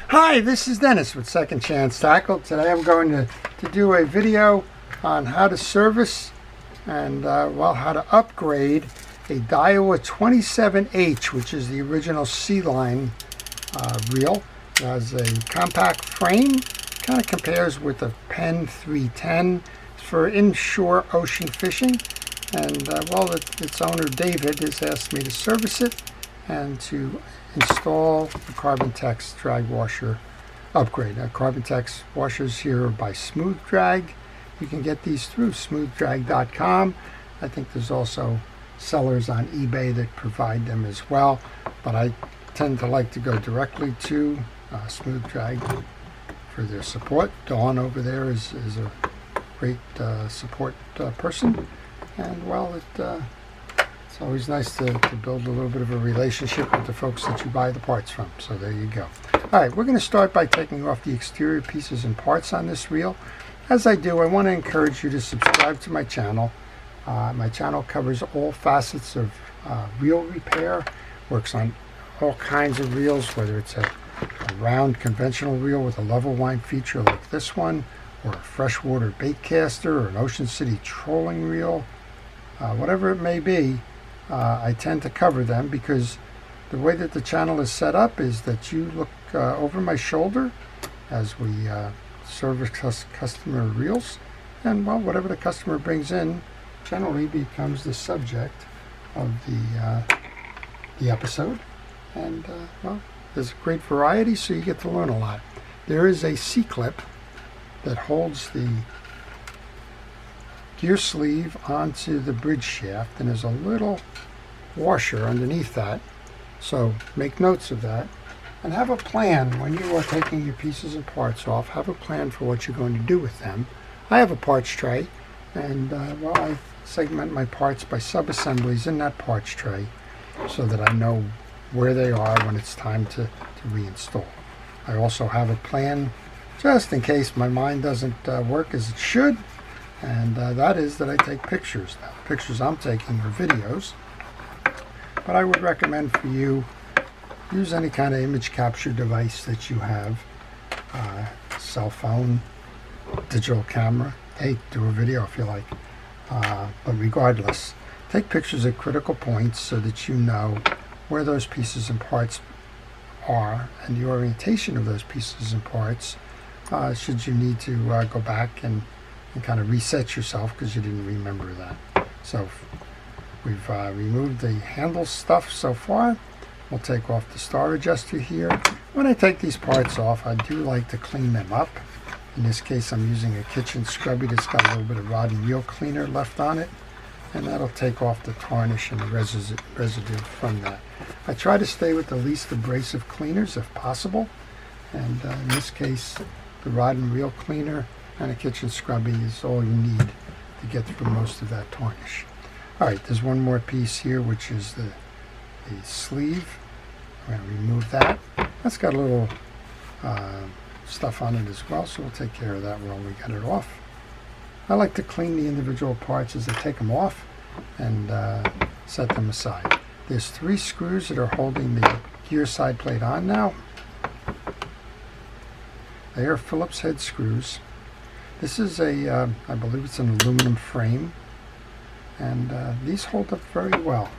Hi, this is Dennis with Second Chance Tackle. Today I'm going to do a video on how to service and how to upgrade a Daiwa 27H, which is the original Sealine reel. It has a compact frame, kind of compares with the Penn 310 for inshore ocean fishing. And its owner David has asked me to service it and to install the Carbontex drag washer upgrade. Carbontex washers here are by Smooth Drag. You can get these through smoothdrag.com. I think there's also sellers on eBay that provide them as well, but I tend to like to go directly to Smooth Drag for their support. Dawn over there is a great support person, and it's always nice to build a little bit of a relationship with the folks that you buy the parts from. So there you go. All right, we're going to start by taking off the exterior pieces and parts on this reel. As I do, I want to encourage you to subscribe to my channel. My channel covers all facets of reel repair, works on all kinds of reels, whether it's a round conventional reel with a level wind feature like this one, or a freshwater bait caster, or an Ocean City trolling reel, whatever it may be. I tend to cover them because the way that the channel is set up is that you look over my shoulder as we service customer reels, and whatever the customer brings in generally becomes the subject of the episode. And there's a great variety, so you get to learn a lot. There is a C-clip that holds the gear sleeve onto the bridge shaft, and there's a little washer underneath that, so make notes of that and have a plan when you are taking your pieces and parts off. Have a plan for what you're going to do with them. I have a parts tray, and I segment my parts by sub-assemblies in that parts tray so that I know where they are when it's time to reinstall. I also have a plan just in case my mind doesn't work as it should, and that is that I take pictures. Now, the pictures I'm taking are videos, but I would recommend for you use any kind of image capture device that you have, cell phone, digital camera. Hey, do a video if you like, but regardless, take pictures at critical points so that you know where those pieces and parts are and the orientation of those pieces and parts, should you need to go back and kind of reset yourself because you didn't remember that. So we've removed the handle stuff so far. We'll take off the star adjuster here. When I take these parts off, I do like to clean them up. In this case, I'm using a kitchen scrubby that's got a little bit of rod and reel cleaner left on it, and that'll take off the tarnish and the residue from that. I try to stay with the least abrasive cleaners if possible, and in this case, the rod and reel cleaner and a kitchen scrubby is all you need to get through most of that tarnish. All right, there's one more piece here, which is the sleeve. I'm going to remove that. That's got a little stuff on it as well, so we'll take care of that when we get it off. I like to clean the individual parts as I take them off and set them aside. There's 3 screws that are holding the gear side plate on now. They are Phillips head screws. This is I believe it's an aluminum frame, and these hold up very well.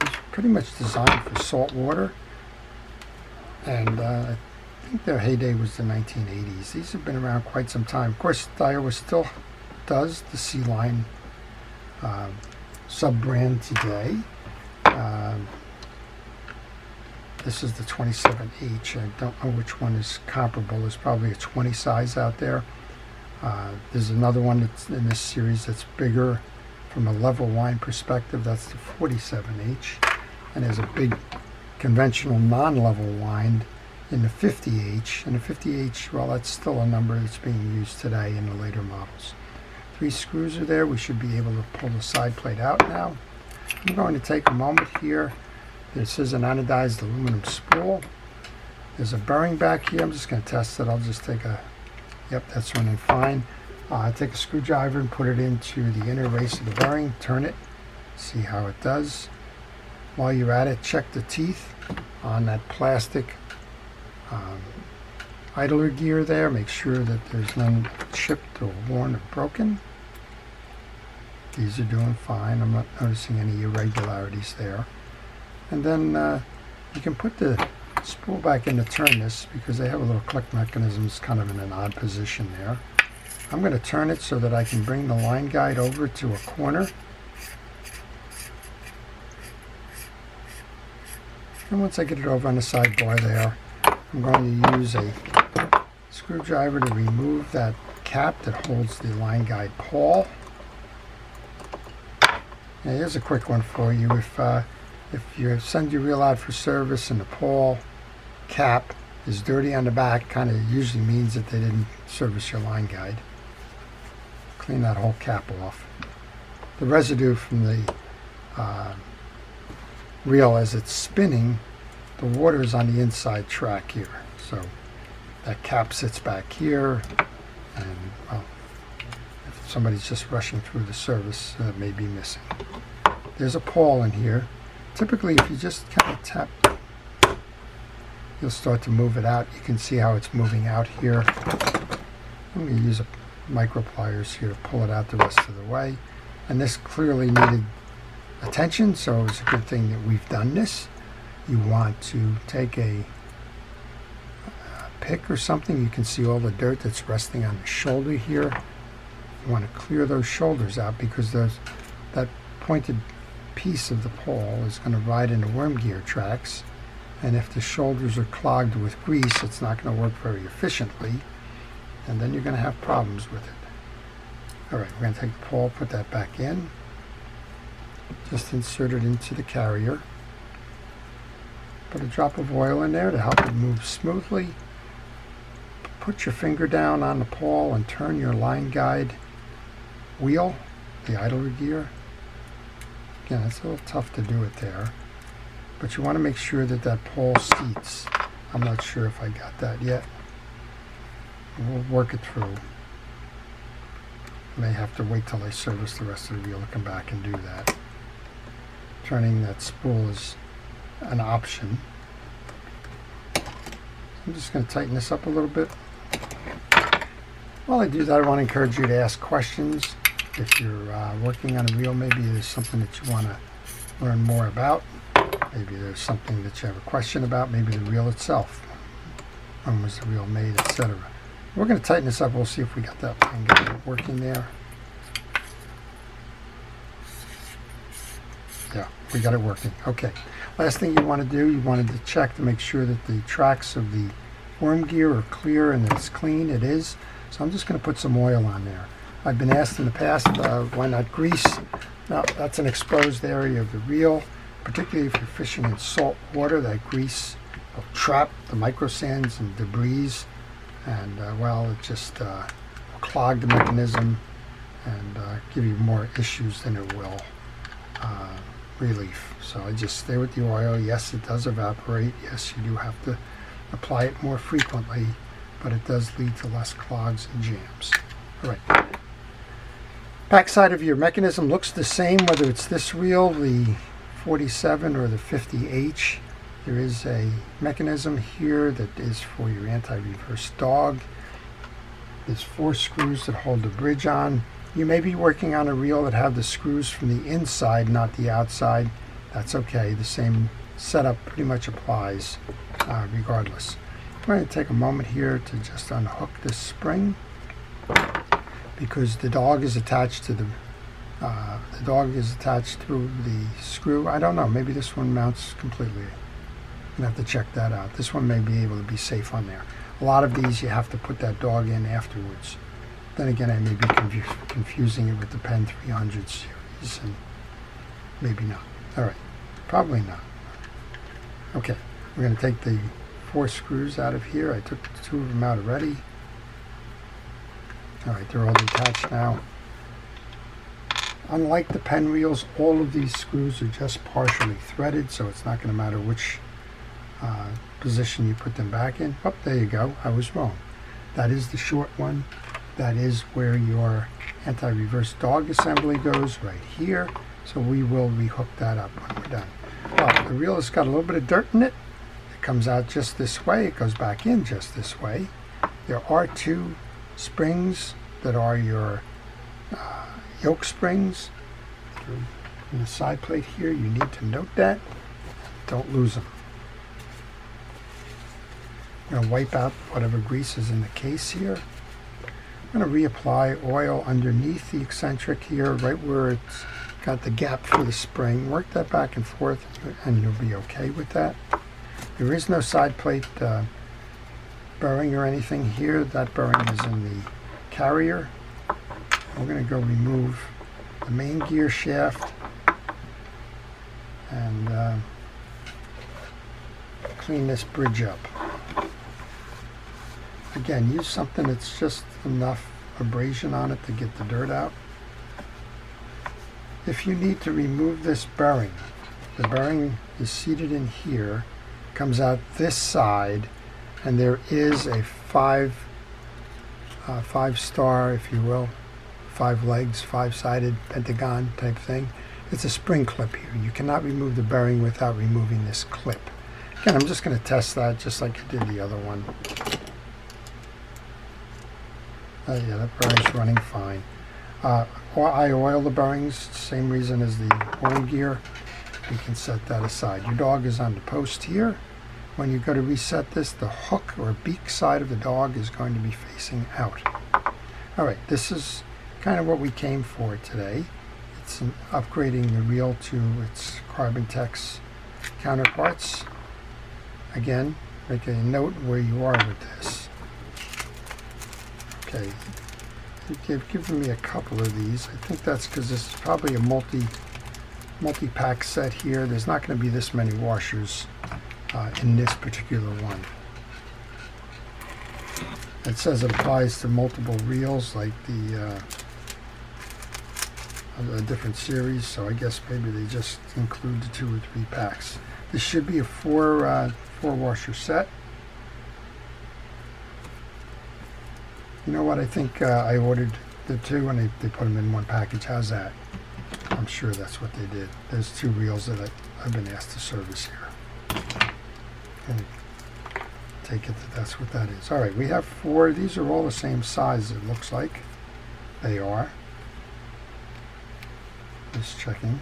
It's pretty much designed for salt water, and I think their heyday was the 1980s. These have been around quite some time. Of course, Daiwa still does the Sealine sub-brand today. This is the 27H. I don't know which one is comparable. There's probably a 20 size out there. There's another one that's in this series that's bigger from a level wind perspective. That's the 47H. And there's a big conventional non-level wind in the 50H. And the 50H, well, that's still a number that's being used today in the later models. 3 screws are there. We should be able to pull the side plate out now. I'm going to take a moment here. This is an anodized aluminum spool. There's a bearing back here. I'm just going to test it. I'll just take a, yep, that's running fine. Take a screwdriver and put it into the inner race of the bearing. Turn it, see how it does. While you're at it, check the teeth on that plastic idler gear there. Make sure that there's none chipped or worn or broken. These are doing fine. I'm not noticing any irregularities there. And then you can put the spool back in to turn this because they have a little click mechanism. It's kind of in an odd position there. I'm going to turn it so that I can bring the line guide over to a corner. And once I get it over on the sidebar there, I'm going to use a screwdriver to remove that cap that holds the line guide pawl. Now here's a quick one for you. If you send your reel out for service and the pawl cap is dirty on the back, kind of usually means that they didn't service your line guide. Clean that whole cap off. The residue from the reel as it's spinning, the water is on the inside track here. So that cap sits back here, and well, if somebody's just rushing through the service, it may be missing. There's a pawl in here. Typically, if you just kind of tap, you'll start to move it out. You can see how it's moving out here. I'm going to use a micro pliers here to pull it out the rest of the way. And this clearly needed attention, so it's a good thing that we've done this. You want to take a pick or something. You can see all the dirt that's resting on the shoulder here. You want to clear those shoulders out because that pointed piece of the pawl is going to ride into worm gear tracks, and if the shoulders are clogged with grease, it's not going to work very efficiently, and then you're going to have problems with it. Alright, we're going to take the pawl, put that back in, just insert it into the carrier, put a drop of oil in there to help it move smoothly. Put your finger down on the pawl and turn your line guide wheel, the idler gear. Again, it's a little tough to do it there, but you want to make sure that that pawl seats. I'm not sure if I got that yet. We'll work it through. May have to wait till I service the rest of the reel to come back and do that. Turning that spool is an option. I'm just going to tighten this up a little bit. While I do that, I want to encourage you to ask questions. If you're working on a reel, maybe there's something that you want to learn more about. Maybe there's something that you have a question about. Maybe the reel itself. When was the reel made, etc. We're going to tighten this up. We'll see if we got that line guide working there. Yeah, we got it working. Okay. Last thing you want to do, you wanted to check to make sure that the tracks of the worm gear are clear and that it's clean. It is. So I'm just going to put some oil on there. I've been asked in the past, why not grease? Now, that's an exposed area of the reel, particularly if you're fishing in salt water. That grease will trap the micro sands and debris, and well, it just will clog the mechanism and give you more issues than it will relief. So I just stay with the oil. Yes, it does evaporate. Yes, you do have to apply it more frequently, but it does lead to less clogs and jams. All right. Backside of your mechanism looks the same, whether it's this reel, the 47 or the 50H. There is a mechanism here that is for your anti-reverse dog. There's 4 screws that hold the bridge on. You may be working on a reel that have the screws from the inside, not the outside. That's okay. The same setup pretty much applies regardless. I'm going to take a moment here to just unhook this spring, because the dog is attached to the through the screw. I don't know, maybe this one mounts completely. I'm gonna have to check that out. This one may be able to be safe on there. A lot of these you have to put that dog in afterwards. Then again, I may be confusing it with the Pen 300 series, and maybe not. All right, probably not. Okay, we're gonna take the 4 screws out of here. I took 2 of them out already. Alright, they're all detached now. Unlike the pen reels, all of these screws are just partially threaded, so it's not going to matter which position you put them back in. Oh, there you go. I was wrong. That is the short one. That is where your anti-reverse dog assembly goes, right here. So we will rehook that up when we're done. Well, the reel has got a little bit of dirt in it. It comes out just this way. It goes back in just this way. There are two springs that are your yoke springs. In the side plate here, you need to note that. Don't lose them. I'm going to wipe out whatever grease is in the case here. I'm going to reapply oil underneath the eccentric here, right where it's got the gap for the spring. Work that back and forth, and you'll be okay with that. There is no side plate bearing or anything here. That bearing is in the carrier. We're going to go remove the main gear shaft and clean this bridge up. Again, use something that's just enough abrasion on it to get the dirt out. If you need to remove this bearing, the bearing is seated in here, comes out this side, and there is a five star, if you will, 5 legs, 5-sided pentagon type thing. It's a spring clip here. You cannot remove the bearing without removing this clip. Again, I'm just going to test that just like I did the other one. Yeah, that bearing's running fine. I oil the bearings, same reason as the oil gear. You can set that aside. Your dog is on the post here. When you go to reset this, the hook or beak side of the dog is going to be facing out. All right, this is kind of what we came for today. It's upgrading the reel to its Carbontex counterparts. Again, make a note where you are with this. Okay, they've given me a couple of these. I think that's because this is probably a multi-pack set here. There's not going to be this many washers in this particular one. It says it applies to multiple reels, like a different series, so I guess maybe they just include the 2 or 3 packs. This should be a 4 washer set. You know what, I think I ordered the 2 and they put them in one package. How's that? I'm sure that's what they did. There's 2 reels that I've been asked to service here. And take it that that's what that is. All right, we have 4. These are all the same size, it looks like. They are. Just checking.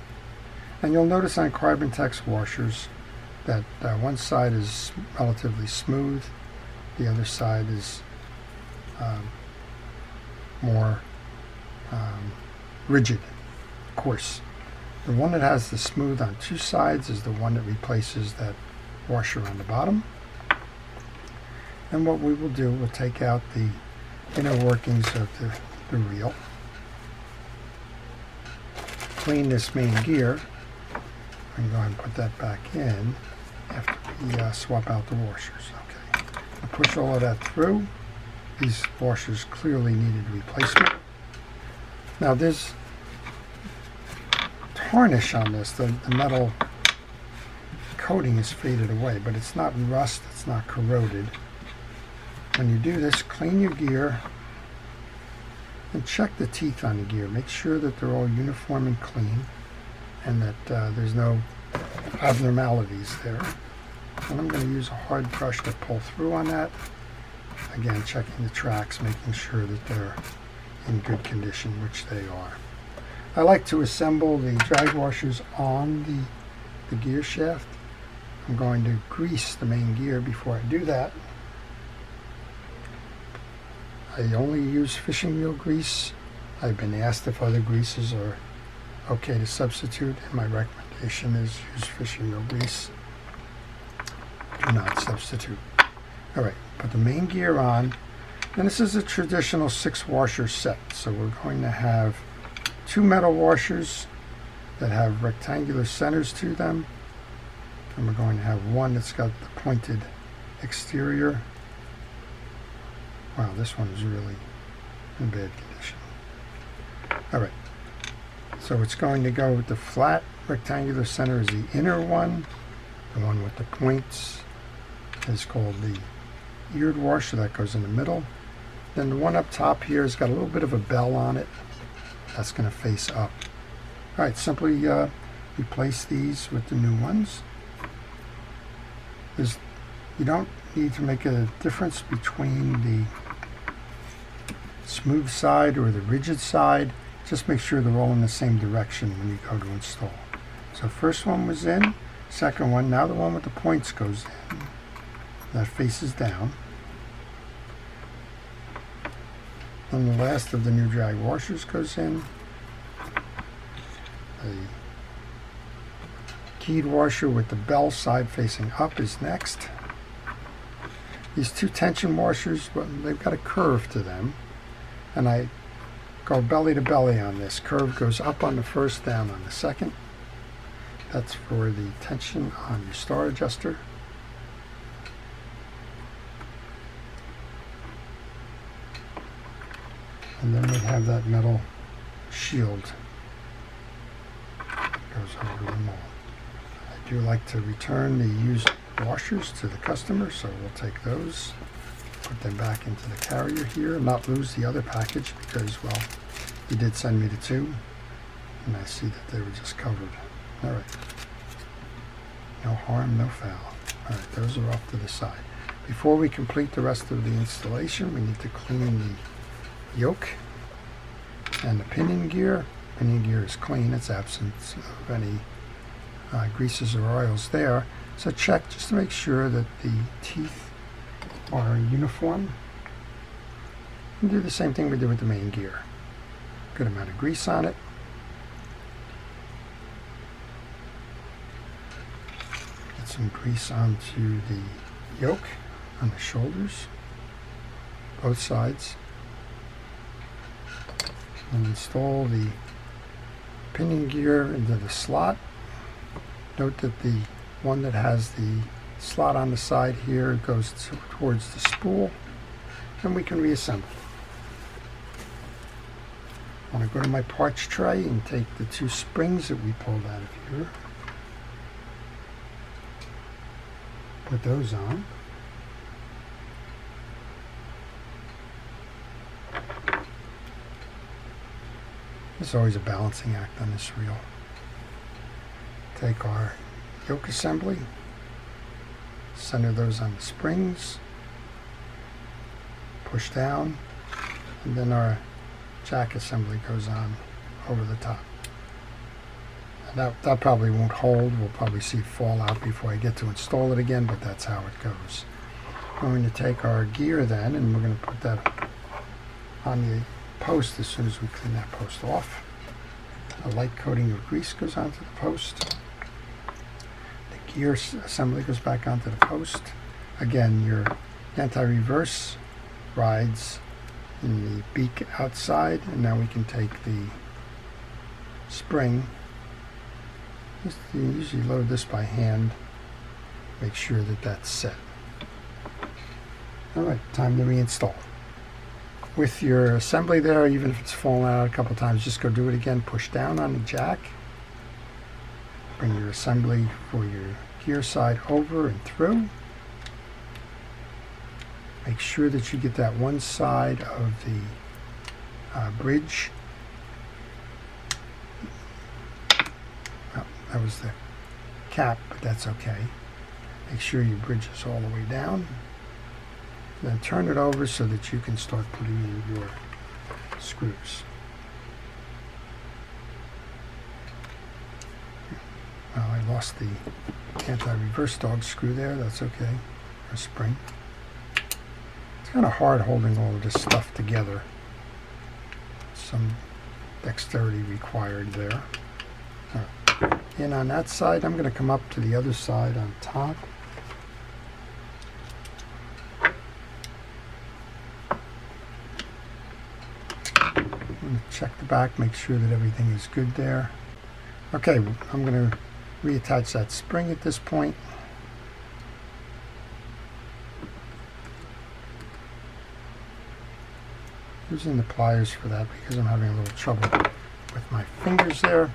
And you'll notice on Carbontex washers that one side is relatively smooth, the other side is more rigid, coarse. The one that has the smooth on 2 sides is the one that replaces that washer on the bottom. And what we will do, we'll take out the inner workings of the reel, clean this main gear, and go ahead and put that back in after we swap out the washers. Okay, I'll push all of that through. These washers clearly needed replacement. Now there's tarnish on this. The metal coating is faded away, but it's not rust, it's not corroded. When you do this, clean your gear and check the teeth on the gear. Make sure that they're all uniform and clean and that there's no abnormalities there. And I'm going to use a hard brush to pull through on that. Again, checking the tracks, making sure that they're in good condition, which they are. I like to assemble the drag washers on the gear shaft. I'm going to grease the main gear before I do that. I only use fishing wheel grease. I've been asked if other greases are okay to substitute, and my recommendation is use fishing wheel grease. Do not substitute. All right, put the main gear on. And this is a traditional 6 washer set. So we're going to have 2 metal washers that have rectangular centers to them. And we're going to have one that's got the pointed exterior. Wow, this one is really in bad condition. All right, so it's going to go with the flat rectangular center is the inner one. The one with the points is called the eared washer, that goes in the middle. Then the one up top here has got a little bit of a bell on it. That's going to face up. All right, simply replace these with the new ones. You don't need to make a difference between the smooth side or the rigid side. Just make sure they're all in the same direction when you go to install. So first one was in, second one, now the one with the points goes in. That faces down. And the last of the new drag washers goes in. The keyed washer with the bell side facing up is next. These two tension washers, well, they've got a curve to them, and I go belly to belly on this. Curve goes up on the first, down on the second. That's for the tension on your star adjuster. And then we have that metal shield that goes over them all. I do like to return the used washers to the customer, so we'll take those, put them back into the carrier here, and not lose the other package because, well, he did send me the two, and I see that they were just covered. All right. No harm, no foul. All right, those are off to the side. Before we complete the rest of the installation, we need to clean the yoke and the pinion gear. Pinion gear is clean, it's absent of any greases or oils there. So check just to make sure that the teeth are uniform. And do the same thing we did with the main gear. Good amount of grease on it. Get some grease onto the yoke on the shoulders, both sides. And install the pinion gear into the slot. Note that the one that has the slot on the side here goes towards the spool, and we can reassemble. I want to go to my parts tray and take the two springs that we pulled out of here. Put those on. There's always a balancing act on this reel. Take our yoke assembly, center those on the springs, push down, and then our jack assembly goes on over the top. And that probably won't hold. We'll probably see it fall out before I get to install it again, but that's how it goes. We're going to take our gear then, and we're going to put that on the post as soon as we clean that post off. A light coating of grease goes onto the post. The gear assembly goes back onto the post. Again, your anti-reverse rides in the beak outside, and now we can take the spring. You usually load this by hand. Make sure that that's set. All right, time to reinstall. With your assembly there, even if it's fallen out a couple times, just go do it again. Push down on the jack. Bring your assembly for your gear side over and through. Make sure that you get that one side of the bridge. Oh, that was the cap, but that's okay. Make sure your bridge is all the way down. Then turn it over so that you can start putting in your screws. Well, I lost the anti-reverse dog screw there. That's okay. Or spring. It's kind of hard holding all of this stuff together. Some dexterity required there. Right. In on that side, I'm going to come up to the other side on top. Check the back, make sure that everything is good there. Okay, I'm going to reattach that spring at this point. Using the pliers for that because I'm having a little trouble with my fingers there.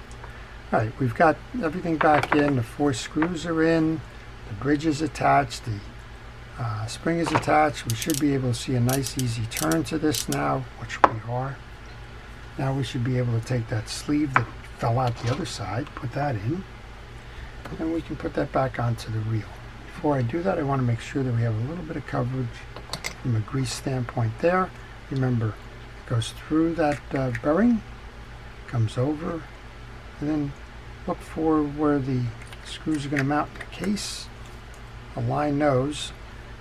All right, we've got everything back in. The 4 screws are in. The bridge is attached. The spring is attached. We should be able to see a nice easy turn to this now, which we are. Now we should be able to take that sleeve that fell out the other side, put that in, and we can put that back onto the reel. Before I do that, I want to make sure that we have a little bit of coverage from a grease standpoint there. Remember, goes through that bearing, comes over, and then look for where the screws are going to mount in the case. Align those,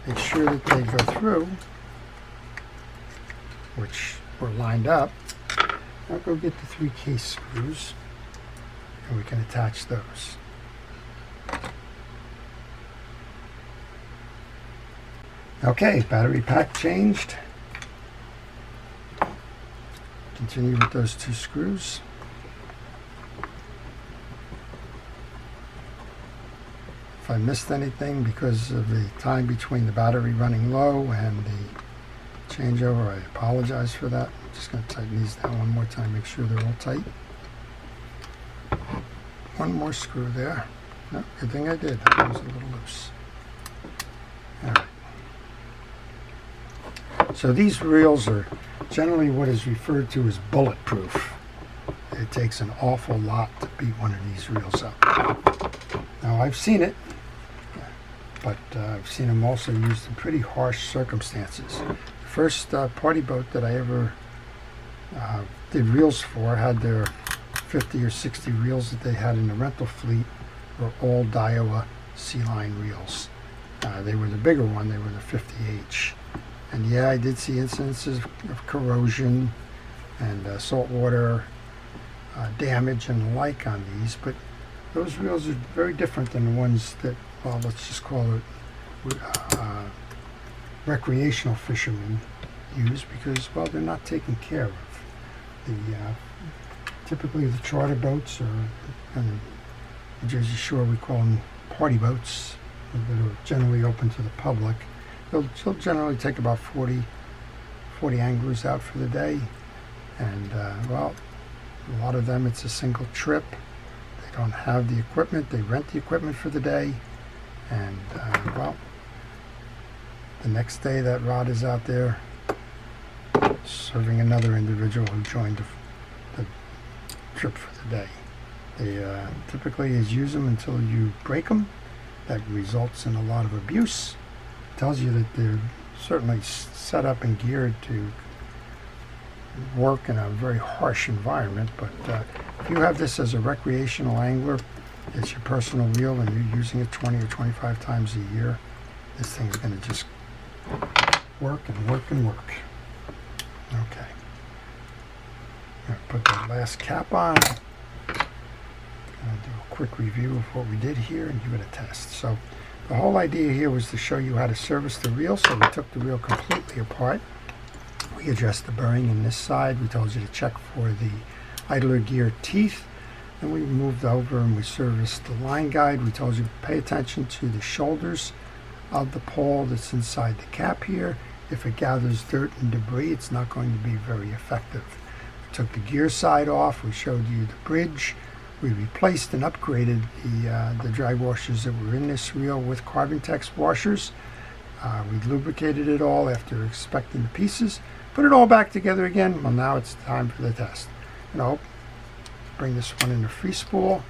make sure that they go through, which were lined up. Now go get the 3 case screws, and we can attach those. Okay, battery pack changed. Continue with those 2 screws. If I missed anything because of the time between the battery running low and the changeover, I apologize for that. I'm just going to tighten these down one more time, make sure they're all tight. One more screw there. No, good thing I did. That one was a little loose. All right. So these reels are generally what is referred to as bulletproof. It takes an awful lot to beat one of these reels up. Now I've seen it, but I've seen them also used in pretty harsh circumstances. The first party boat that I ever did reels for had their 50 or 60 reels that they had in the rental fleet were all Daiwa Sealine reels. They were the bigger one, they were the 50H. And yeah, I did see incidences of corrosion and saltwater damage and the like on these, but those reels are very different than the ones that, well, let's just call it recreational fishermen use, because, well, they're not taken care of. Typically the charter boats, or on the Jersey Shore we call them party boats, that are generally open to the public. They'll generally take about 40 anglers out for the day, and well, a lot of them it's a single trip. They don't have the equipment, they rent the equipment for the day, and well, the next day that rod is out there serving another individual who joined the trip for the day. They typically is use them until you break them. That results in a lot of abuse. Tells you that they're certainly set up and geared to work in a very harsh environment, but if you have this as a recreational angler, it's your personal reel and you're using it 20 or 25 times a year, this thing's going to just work and work and work. Okay. I'm going to put the last cap on. I'm going to do a quick review of what we did here and give it a test. So the whole idea here was to show you how to service the reel, so we took the reel completely apart. We addressed the bearing in this side. We told you to check for the idler gear teeth. Then we moved over and we serviced the line guide. We told you to pay attention to the shoulders of the pole that's inside the cap here. If it gathers dirt and debris, it's not going to be very effective. We took the gear side off. We showed you the bridge. We replaced and upgraded the drag washers that were in this reel with Carbontex washers. We lubricated it all after inspecting the pieces. Put it all back together again. Well, now it's time for the test. Bring this one into free spool.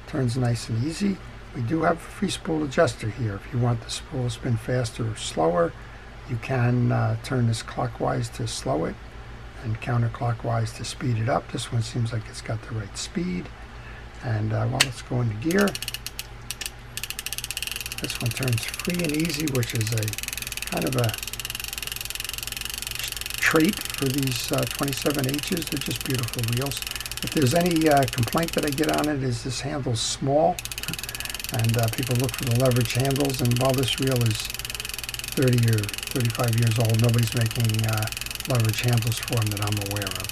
Turns nice and easy. We do have a free spool adjuster here. If you want the spool to spin faster or slower, you can turn this clockwise to slow it and counterclockwise to speed it up. This one seems like it's got the right speed. And well, let's go into gear. This one turns free and easy, which is a kind of a trait for these 27Hs. They're just beautiful reels. If there's any complaint that I get on it is this handle's small, and people look for the leverage handles, and while this reel is 30 or 35 years old, nobody's making leverage handles for them that I'm aware of.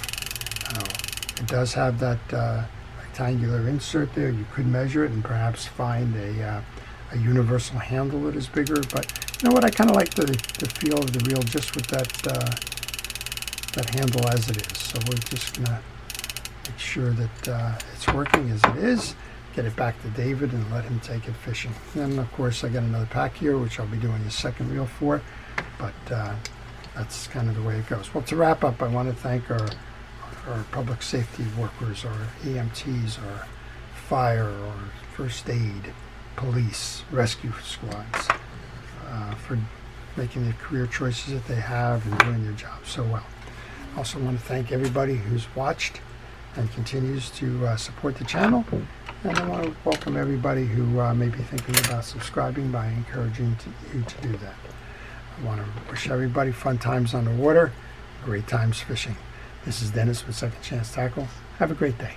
It does have that rectangular insert there. You could measure it and perhaps find a universal handle that is bigger, but you know what, I kind of like the feel of the reel just with that handle as it is. So we're just going to make sure that it's working as it is, get it back to David and let him take it fishing. Then of course I got another pack here which I'll be doing a second reel for, but that's kind of the way it goes. Well, to wrap up, I want to thank our public safety workers, our EMTs, our fire, or first aid, police, rescue squads, for making the career choices that they have and doing their job so well. Also want to thank everybody who's watched and continues to support the channel. And I want to welcome everybody who may be thinking about subscribing by encouraging you to do that. I want to wish everybody fun times on the water, great times fishing. This is Dennis with Second Chance Tackle. Have a great day.